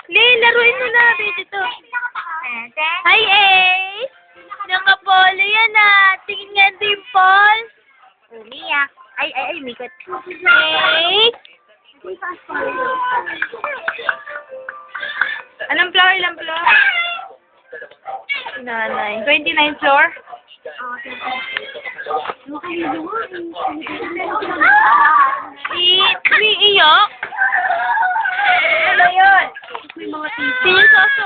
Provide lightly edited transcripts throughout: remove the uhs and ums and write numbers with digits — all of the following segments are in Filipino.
Li, laruin mo na, baby to. Hi, Ace! Nakapolo yan ah. Tingin nga yung dimple. Umiyak. Ay, mikot. Ace! Anong floor? Ilang floor? Nanay. 29th floor? Umiiyak? Ano yun? Sinisoso.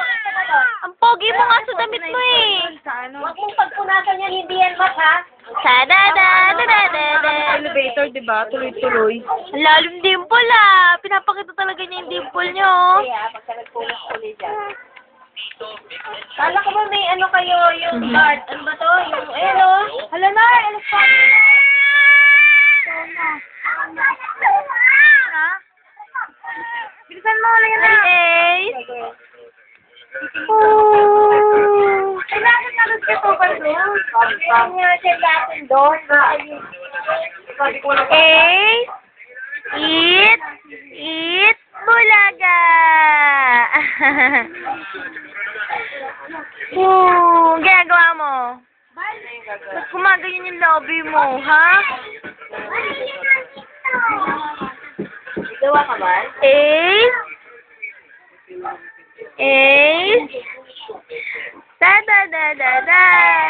Ang pogi mo nga sa damit mo eh. Huwag mong pagpunasan yan, hindi yan mat, ha? Sa-da-da-da-da-da. Elevator, di ba? Tuloy-tuloy. Ang lalim dimple ah. Pinapakita talaga niya yung dimple niyo. Kaya, pagka nagpunas-uli dyan. Kala ko ba may ano kayo, yung guard, ano ba to? Yung, ano? Hala na, electronic. Ha? Bilisan mo, wala yan na. Ace! Ay, bakit nalog ka to ba doon? Kaya nga siya natin doon. Ace! Eat! Eat! Bulaga! Ginagawa mo? Ba't kumaganyan yung lobby mo, ha? Gawa ka ba? Ace? Ace? Da-da-da-da-da!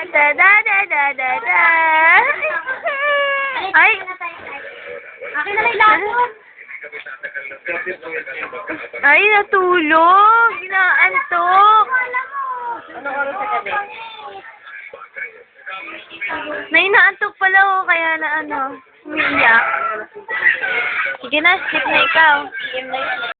Da-da-da-da-da-da! Ay! Akin na lang lahat. Ay, natulog! Inaantok! Ano oras sa gabi? Nainaantok pala oh, kaya na ano, umiiyak. Sige na, skip na ikaw. PM na yun.